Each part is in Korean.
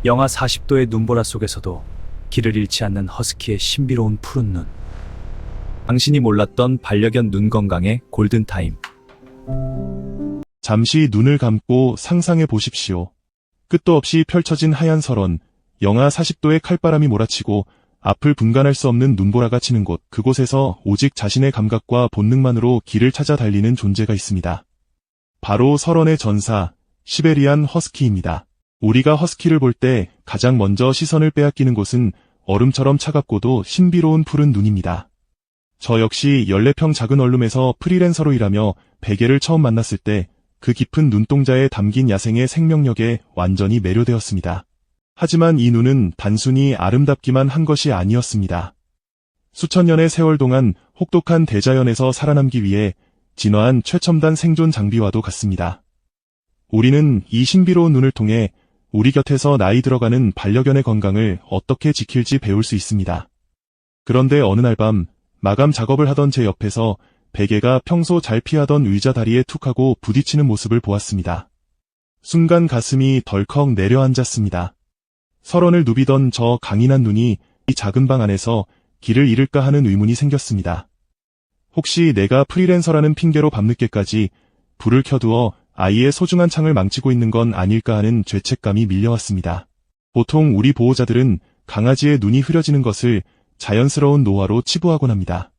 영하 40도의 눈보라 속에서도 길을 잃지 않는 허스키의 신비로운 푸른 눈. 당신이 몰랐던 반려견 눈 건강의 골든타임. 잠시 눈을 감고 상상해 보십시오. 끝도 없이 펼쳐진 하얀 설원, 영하 40도의 칼바람이 몰아치고 앞을 분간할 수 없는 눈보라가 치는 곳, 그곳에서 오직 자신의 감각과 본능만으로 길을 찾아 달리는 존재가 있습니다. 바로 설원의 전사, 시베리안 허스키입니다. 우리가 허스키를 볼 때 가장 먼저 시선을 빼앗기는 곳은 얼음처럼 차갑고도 신비로운 푸른 눈입니다. 저 역시 14평 작은 원룸에서 프리랜서로 일하며 베개를 처음 만났을 때 그 깊은 눈동자에 담긴 야생의 생명력에 완전히 매료되었습니다. 하지만 이 눈은 단순히 아름답기만 한 것이 아니었습니다. 수천 년의 세월 동안 혹독한 대자연에서 살아남기 위해 진화한 최첨단 생존 장비와도 같습니다. 우리는 이 신비로운 눈을 통해 우리 곁에서 나이 들어가는 반려견의 건강을 어떻게 지킬지 배울 수 있습니다. 그런데 어느 날 밤 마감 작업을 하던 제 옆에서 베개가 평소 잘 피하던 의자 다리에 툭 하고 부딪히는 모습을 보았습니다. 순간 가슴이 덜컥 내려앉았습니다. 설원을 누비던 저 강인한 눈이 이 작은 방 안에서 길을 잃을까 하는 의문이 생겼습니다. 혹시 내가 프리랜서라는 핑계로 밤늦게까지 불을 켜두어 아이의 소중한 창을 망치고 있는 건 아닐까 하는 죄책감이 밀려왔습니다. 보통 우리 보호자들은 강아지의 눈이 흐려지는 것을 자연스러운 노화로 치부하곤 합니다.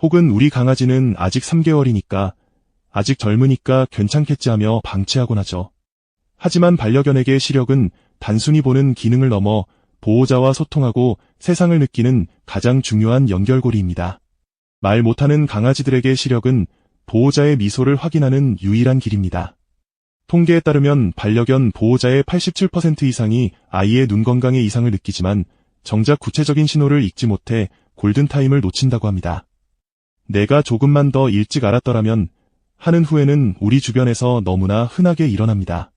혹은 우리 강아지는 아직 3개월이니까, 아직 젊으니까 괜찮겠지 하며 방치하곤 하죠. 하지만 반려견에게 시력은 단순히 보는 기능을 넘어 보호자와 소통하고 세상을 느끼는 가장 중요한 연결고리입니다. 말 못하는 강아지들에게 시력은 보호자의 미소를 확인하는 유일한 길입니다. 통계에 따르면 반려견 보호자의 87% 이상이 아이의 눈 건강에 이상을 느끼지만 정작 구체적인 신호를 읽지 못해 골든타임을 놓친다고 합니다. 내가 조금만 더 일찍 알았더라면 하는 후회는 우리 주변에서 너무나 흔하게 일어납니다.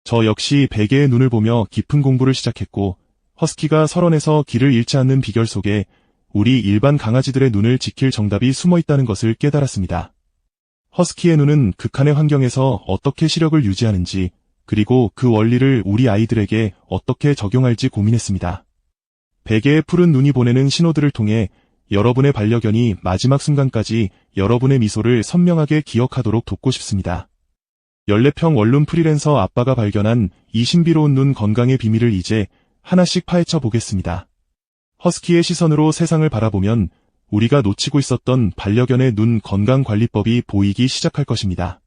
저 역시 베개의 눈을 보며 깊은 공부를 시작했고, 허스키가 설원에서 길을 잃지 않는 비결 속에 우리 일반 강아지들의 눈을 지킬 정답이 숨어 있다는 것을 깨달았습니다. 허스키의 눈은 극한의 환경에서 어떻게 시력을 유지하는지, 그리고 그 원리를 우리 아이들에게 어떻게 적용할지 고민했습니다. 베개의 푸른 눈이 보내는 신호들을 통해 여러분의 반려견이 마지막 순간까지 여러분의 미소를 선명하게 기억하도록 돕고 싶습니다. 14평 원룸 프리랜서 아빠가 발견한 이 신비로운 눈 건강의 비밀을 이제 하나씩 파헤쳐 보겠습니다. 허스키의 시선으로 세상을 바라보면 우리가 놓치고 있었던 반려견의 눈 건강관리법이 보이기 시작할 것입니다.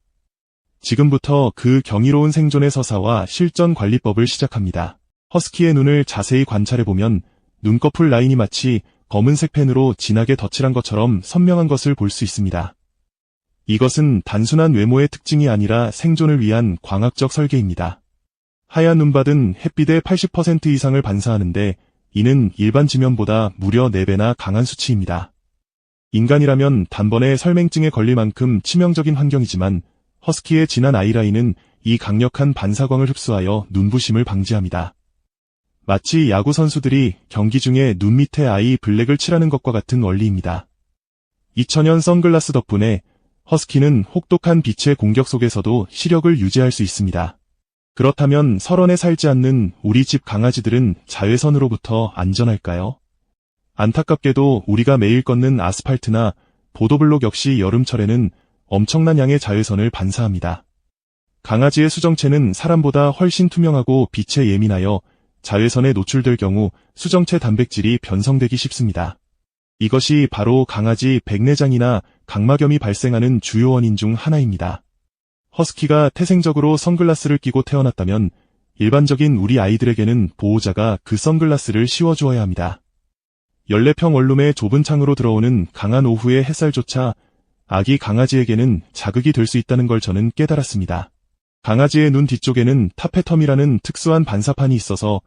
지금부터 그 경이로운 생존의 서사와 실전 관리법을 시작합니다. 허스키의 눈을 자세히 관찰해보면 눈꺼풀 라인이 마치 검은색 펜으로 진하게 덧칠한 것처럼 선명한 것을 볼 수 있습니다. 이것은 단순한 외모의 특징이 아니라 생존을 위한 광학적 설계입니다. 하얀 눈밭은 햇빛의 80% 이상을 반사하는데 이는 일반 지면보다 무려 4배나 강한 수치입니다. 인간이라면 단번에 설맹증에 걸릴 만큼 치명적인 환경이지만 허스키의 진한 아이라인은 이 강력한 반사광을 흡수하여 눈부심을 방지합니다. 마치 야구 선수들이 경기 중에 눈 밑에 아이 블랙을 칠하는 것과 같은 원리입니다. 2000년 선글라스 덕분에 허스키는 혹독한 빛의 공격 속에서도 시력을 유지할 수 있습니다. 그렇다면 설원에 살지 않는 우리 집 강아지들은 자외선으로부터 안전할까요? 안타깝게도 우리가 매일 걷는 아스팔트나 보도블록 역시 여름철에는 엄청난 양의 자외선을 반사합니다. 강아지의 수정체는 사람보다 훨씬 투명하고 빛에 예민하여 자외선에 노출될 경우 수정체 단백질이 변성되기 쉽습니다. 이것이 바로 강아지 백내장이나 각막염이 발생하는 주요 원인 중 하나입니다. 허스키가 태생적으로 선글라스를 끼고 태어났다면 일반적인 우리 아이들에게는 보호자가 그 선글라스를 씌워주어야 합니다. 14평 원룸의 좁은 창으로 들어오는 강한 오후의 햇살조차 아기 강아지에게는 자극이 될 수 있다는 걸 저는 깨달았습니다. 강아지의 눈 뒤쪽에는 타페텀이라는 특수한 반사판이 있어서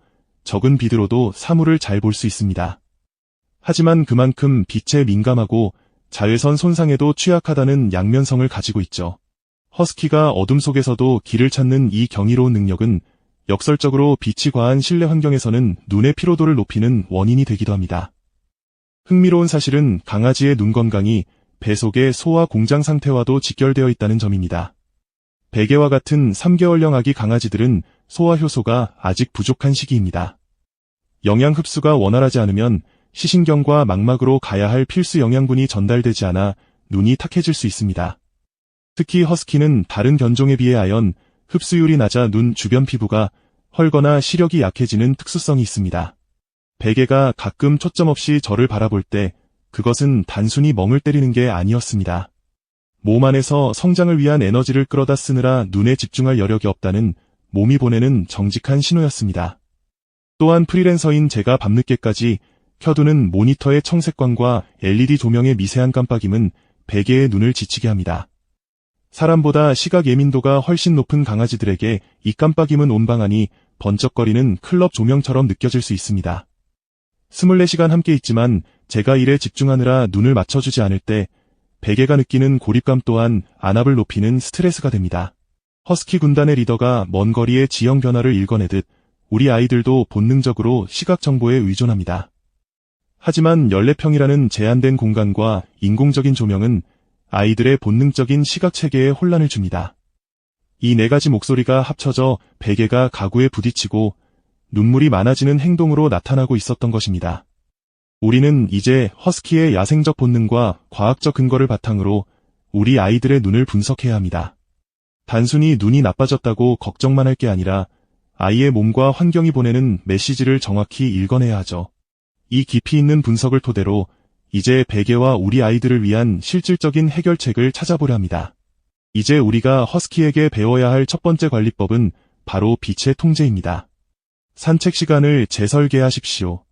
적은 빛으로도 사물을 잘 볼 수 있습니다. 하지만 그만큼 빛에 민감하고 자외선 손상에도 취약하다는 양면성을 가지고 있죠. 허스키가 어둠 속에서도 길을 찾는 이 경이로운 능력은 역설적으로 빛이 과한 실내 환경에서는 눈의 피로도를 높이는 원인이 되기도 합니다. 흥미로운 사실은 강아지의 눈 건강이 배 속의 소화 공장 상태와도 직결되어 있다는 점입니다. 베개와 같은 3개월령 아기 강아지들은 소화 효소가 아직 부족한 시기입니다. 영양 흡수가 원활하지 않으면 시신경과 망막으로 가야 할 필수 영양분이 전달되지 않아 눈이 탁해질 수 있습니다. 특히 허스키는 다른 견종에 비해 아연 흡수율이 낮아 눈 주변 피부가 헐거나 시력이 약해지는 특수성이 있습니다. 베개가 가끔 초점 없이 저를 바라볼 때 그것은 단순히 멍을 때리는 게 아니었습니다. 몸 안에서 성장을 위한 에너지를 끌어다 쓰느라 눈에 집중할 여력이 없다는 몸이 보내는 정직한 신호였습니다. 또한 프리랜서인 제가 밤늦게까지 켜두는 모니터의 청색광과 LED 조명의 미세한 깜빡임은 베개의 눈을 지치게 합니다. 사람보다 시각 예민도가 훨씬 높은 강아지들에게 이 깜빡임은 온방안이 번쩍거리는 클럽 조명처럼 느껴질 수 있습니다. 24시간 함께 있지만 제가 일에 집중하느라 눈을 맞춰주지 않을 때 베개가 느끼는 고립감 또한 안압을 높이는 스트레스가 됩니다. 허스키 군단의 리더가 먼 거리의 지형 변화를 읽어내듯 우리 아이들도 본능적으로 시각 정보에 의존합니다. 하지만 14평이라는 제한된 공간과 인공적인 조명은 아이들의 본능적인 시각 체계에 혼란을 줍니다. 이 네 가지 목소리가 합쳐져 베개가 가구에 부딪히고 눈물이 많아지는 행동으로 나타나고 있었던 것입니다. 우리는 이제 허스키의 야생적 본능과 과학적 근거를 바탕으로 우리 아이들의 눈을 분석해야 합니다. 단순히 눈이 나빠졌다고 걱정만 할 게 아니라 아이의 몸과 환경이 보내는 메시지를 정확히 읽어내야 하죠. 이 깊이 있는 분석을 토대로 이제 베개와 우리 아이들을 위한 실질적인 해결책을 찾아보려 합니다. 이제 우리가 허스키에게 배워야 할 첫 번째 관리법은 바로 빛의 통제입니다. 산책 시간을 재설계하십시오.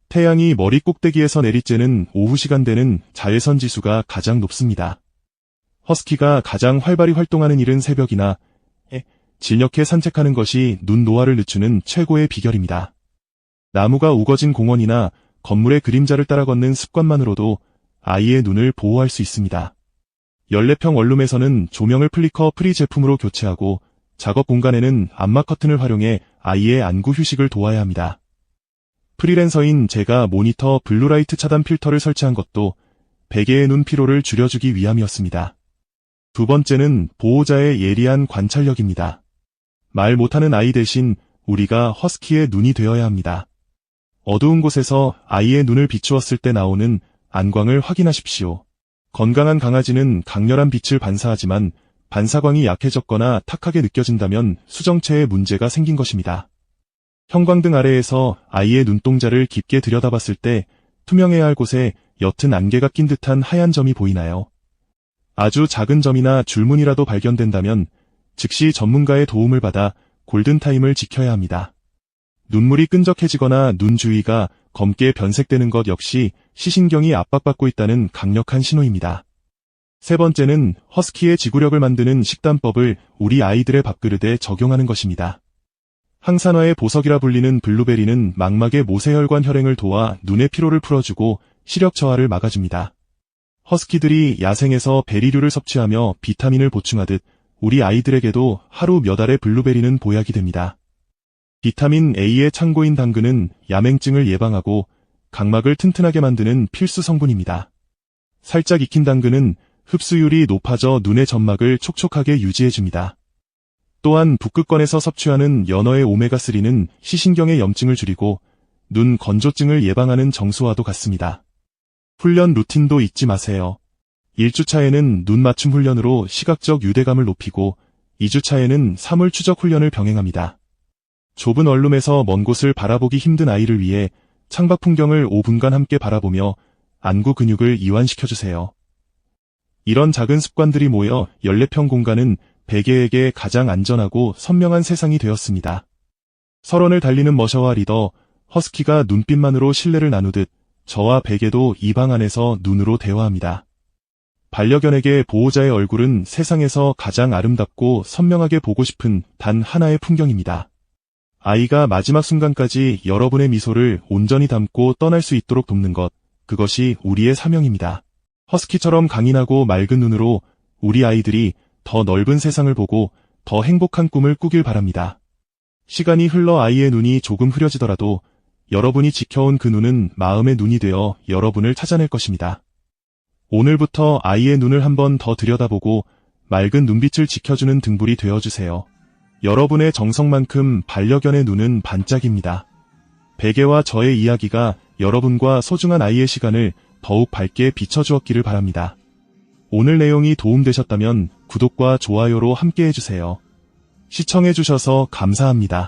태양이 머리 꼭대기에서 내리쬐는 오후 시간대는 자외선 지수가 가장 높습니다. 허스키가 가장 활발히 활동하는 일은 새벽이나 진력해 산책하는 것이 눈 노화를 늦추는 최고의 비결입니다. 나무가 우거진 공원이나 건물의 그림자를 따라 걷는 습관만으로도 아이의 눈을 보호할 수 있습니다. 14평 원룸에서는 조명을 플리커 프리 제품으로 교체하고 작업 공간에는 암막 커튼을 활용해 아이의 안구 휴식을 도와야 합니다. 프리랜서인 제가 모니터 블루라이트 차단 필터를 설치한 것도 베개의 눈 피로를 줄여주기 위함이었습니다. 두 번째는 보호자의 예리한 관찰력입니다. 말 못하는 아이 대신 우리가 허스키의 눈이 되어야 합니다. 어두운 곳에서 아이의 눈을 비추었을 때 나오는 안광을 확인하십시오. 건강한 강아지는 강렬한 빛을 반사하지만 반사광이 약해졌거나 탁하게 느껴진다면 수정체에 문제가 생긴 것입니다. 형광등 아래에서 아이의 눈동자를 깊게 들여다봤을 때 투명해야 할 곳에 옅은 안개가 낀 듯한 하얀 점이 보이나요? 아주 작은 점이나 줄무늬라도 발견된다면 즉시 전문가의 도움을 받아 골든타임을 지켜야 합니다. 눈물이 끈적해지거나 눈 주위가 검게 변색되는 것 역시 시신경이 압박받고 있다는 강력한 신호입니다. 세 번째는 허스키의 지구력을 만드는 식단법을 우리 아이들의 밥그릇에 적용하는 것입니다. 항산화의 보석이라 불리는 블루베리는 망막의 모세혈관 혈행을 도와 눈의 피로를 풀어주고 시력 저하를 막아줍니다. 허스키들이 야생에서 베리류를 섭취하며 비타민을 보충하듯 우리 아이들에게도 하루 몇 알의 블루베리는 보약이 됩니다. 비타민 A의 창고인 당근은 야맹증을 예방하고 각막을 튼튼하게 만드는 필수 성분입니다. 살짝 익힌 당근은 흡수율이 높아져 눈의 점막을 촉촉하게 유지해줍니다. 또한 북극권에서 섭취하는 연어의 오메가3는 시신경의 염증을 줄이고 눈 건조증을 예방하는 정수와도 같습니다. 훈련 루틴도 잊지 마세요. 1주차에는 눈 맞춤 훈련으로 시각적 유대감을 높이고 2주차에는 사물 추적 훈련을 병행합니다. 좁은 원룸에서 먼 곳을 바라보기 힘든 아이를 위해 창밖 풍경을 5분간 함께 바라보며 안구 근육을 이완시켜주세요. 이런 작은 습관들이 모여 14평 공간은 베개에게 가장 안전하고 선명한 세상이 되었습니다. 설원을 달리는 머셔와 리더, 허스키가 눈빛만으로 신뢰를 나누듯 저와 베개도 이 방 안에서 눈으로 대화합니다. 반려견에게 보호자의 얼굴은 세상에서 가장 아름답고 선명하게 보고 싶은 단 하나의 풍경입니다. 아이가 마지막 순간까지 여러분의 미소를 온전히 담고 떠날 수 있도록 돕는 것, 그것이 우리의 사명입니다. 허스키처럼 강인하고 맑은 눈으로 우리 아이들이 더 넓은 세상을 보고 더 행복한 꿈을 꾸길 바랍니다. 시간이 흘러 아이의 눈이 조금 흐려지더라도 여러분이 지켜온 그 눈은 마음의 눈이 되어 여러분을 찾아낼 것입니다. 오늘부터 아이의 눈을 한번 더 들여다보고 맑은 눈빛을 지켜주는 등불이 되어주세요. 여러분의 정성만큼 반려견의 눈은 반짝입니다. 베개와 저의 이야기가 여러분과 소중한 아이의 시간을 더욱 밝게 비춰주었기를 바랍니다. 오늘 내용이 도움되셨다면 구독과 좋아요로 함께 해주세요. 시청해주셔서 감사합니다.